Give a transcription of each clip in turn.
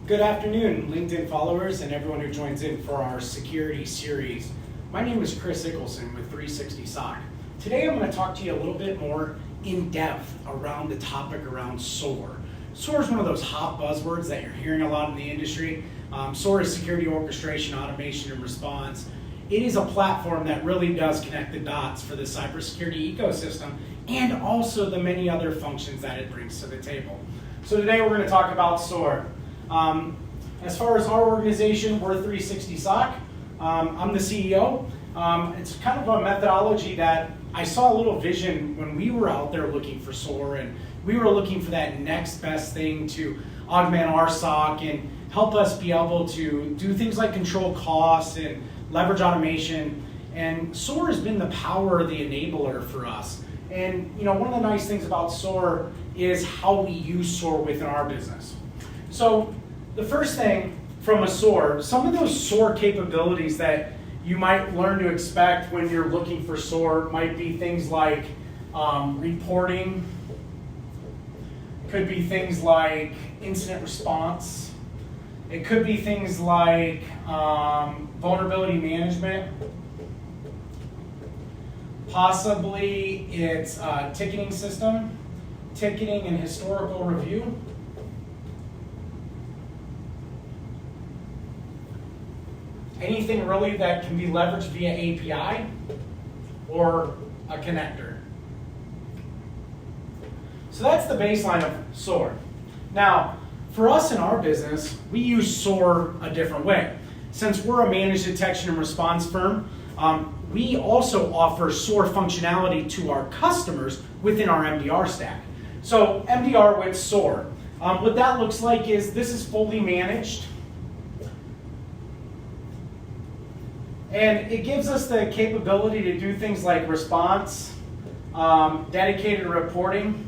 Good afternoon, LinkedIn followers and everyone who joins in for our security series. My name is Chris Ickelson with 360SOC. Today I'm going to talk to you a little bit more in depth around the topic around SOAR. SOAR is one of those hot buzzwords that you're hearing a lot in the industry. SOAR is security orchestration, automation, and response. It is a platform that really does connect the dots for the cybersecurity ecosystem and also the many other functions that it brings to the table. So today we're going to talk about SOAR. As far as our organization, we're 360SOC. I'm the CEO. It's kind of a methodology that I saw a little vision when we were out there looking for SOAR, and we were looking for that next best thing to augment our SOC and help us be able to do things like control costs and leverage automation. And SOAR has been the power, the enabler for us. And one of the nice things about SOAR is how we use SOAR within our business. So the first thing from a SOAR, some of those SOAR capabilities that you might learn to expect when you're looking for SOAR might be things like reporting, could be things like incident response, it could be things like vulnerability management, possibly it's ticketing system, ticketing and historical review. Anything really that can be leveraged via API or a connector. So that's the baseline of SOAR. Now, for us in our business, we use SOAR a different way. Since we're a managed detection and response firm, we also offer SOAR functionality to our customers within our MDR stack. So MDR with SOAR. What that looks like is this is fully managed. And it gives us the capability to do things like response, dedicated reporting,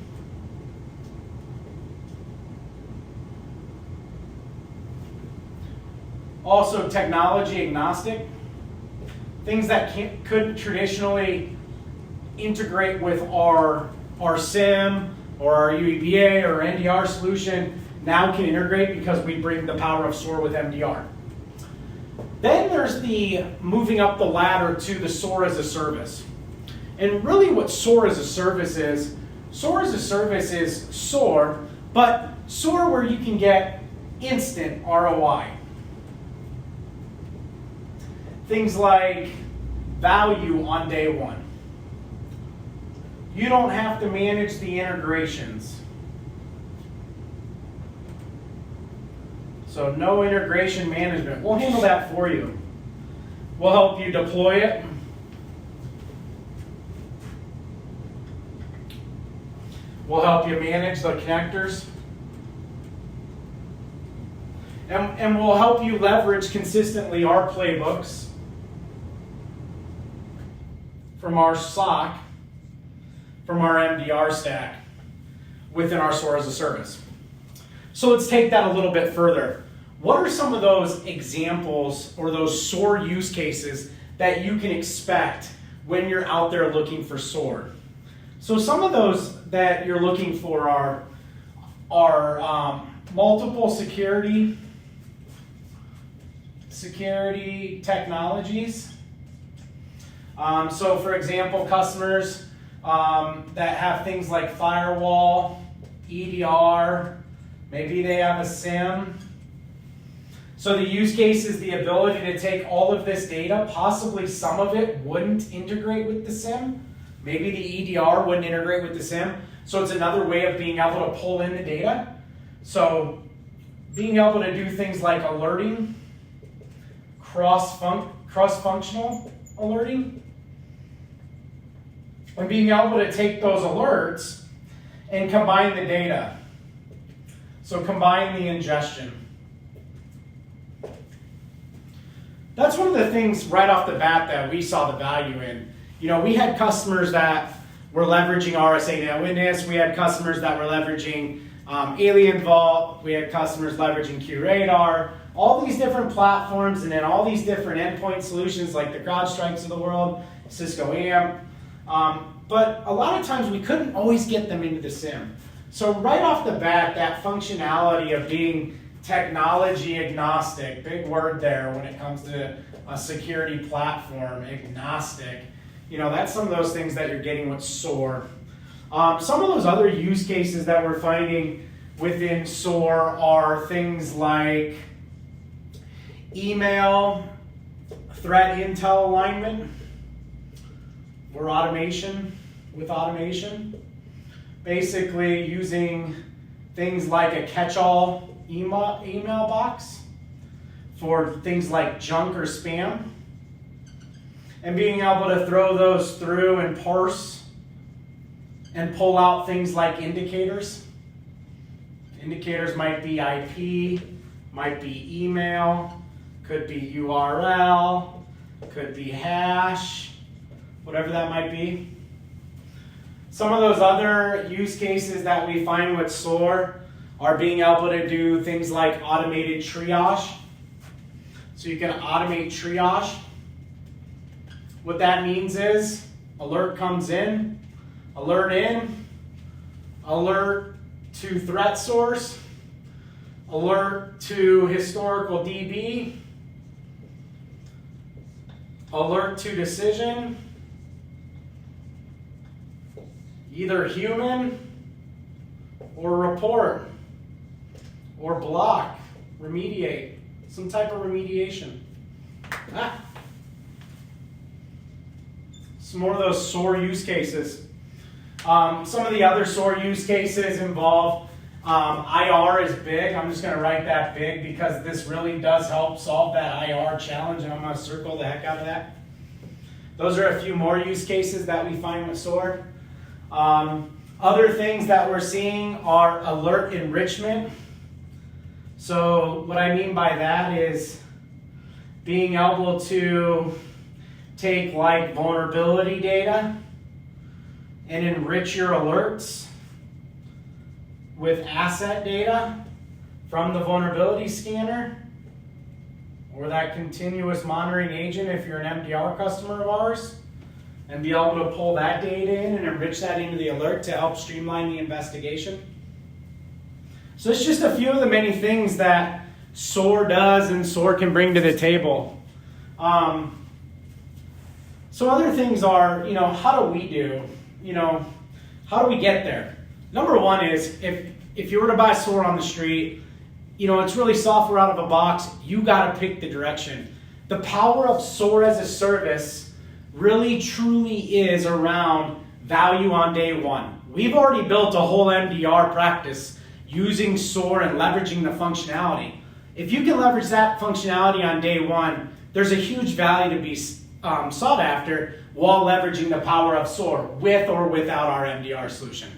also technology agnostic, things that couldn't traditionally integrate with our SIM or our UEBA or NDR solution now can integrate because we bring the power of SOAR with MDR. Then there's the moving up the ladder to the SOAR as a service. And really what SOAR as a service is SOAR, but SOAR where you can get instant ROI. Things like value on day one. You don't have to manage the integrations. So no integration management. We'll handle that for you. We'll help you deploy it. We'll help you manage the connectors. And we'll help you leverage consistently our playbooks from our SOC, from our MDR stack, within our SOAR as a service. So let's take that a little bit further. What are some of those examples or those SOAR use cases that you can expect when you're out there looking for SOAR? So some of those that you're looking for are multiple security technologies. So for example, customers that have things like firewall, EDR, maybe they have a SIM. So the use case is the ability to take all of this data, possibly some of it wouldn't integrate with the SIM. Maybe the EDR wouldn't integrate with the SIM. So it's another way of being able to pull in the data. So being able to do things like alerting, cross-functional alerting, and being able to take those alerts and combine the data. So combine the ingestion. That's one of the things right off the bat that we saw the value in. We had customers that were leveraging RSA Now Witness. We had customers that were leveraging Alien Vault. We had customers leveraging QRadar. All these different platforms and then all these different endpoint solutions like the CrowdStrikes of the world, Cisco AMP. But a lot of times we couldn't always get them into the SIM. So right off the bat, that functionality of being technology agnostic, big word there when it comes to a security platform, agnostic. You know, that's some of those things that you're getting with SOAR. Some of those other use cases that we're finding within SOAR are things like email, threat intel alignment, or automation, with automation. Basically using things like a catch-all email box for things like junk or spam, and being able to throw those through and parse and pull out things like indicators. Indicators might be IP, might be email, could be URL, could be hash, whatever that might be. Some of those other use cases that we find with SOAR are being able to do things like automated triage. So you can automate triage. What that means is alert comes in, alert to threat source, alert to historical DB, alert to decision, either human or report or block, remediate, some type of remediation. Some more of those SOAR use cases. Some of the other SOAR use cases involve IR is big. I'm just going to write that big because this really does help solve that IR challenge, and I'm going to circle the heck out of that. Those are a few more use cases that we find with SOAR. Other things that we're seeing are alert enrichment. So what I mean by that is being able to take like vulnerability data and enrich your alerts with asset data from the vulnerability scanner or that continuous monitoring agent if you're an MDR customer of ours, and be able to pull that data in and enrich that into the alert to help streamline the investigation. So it's just a few of the many things that SOAR does and SOAR can bring to the table. So other things are, how do we do? How do we get there? Number one is if you were to buy SOAR on the street, it's really software out of a box. You got to pick the direction. The power of SOAR as a service really truly is around value on day one. We've already built a whole MDR practice using SOAR and leveraging the functionality. If you can leverage that functionality on day one, there's a huge value to be sought after while leveraging the power of SOAR with or without our MDR solution.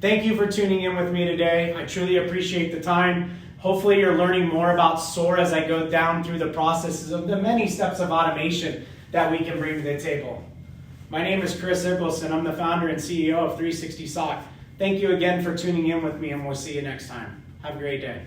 Thank you for tuning in with me today. I truly appreciate the time. Hopefully you're learning more about SOAR as I go down through the processes of the many steps of automation that we can bring to the table. My name is Chris Ickelson. I'm the founder and CEO of 360 SOC. Thank you again for tuning in with me, and we'll see you next time. Have a great day.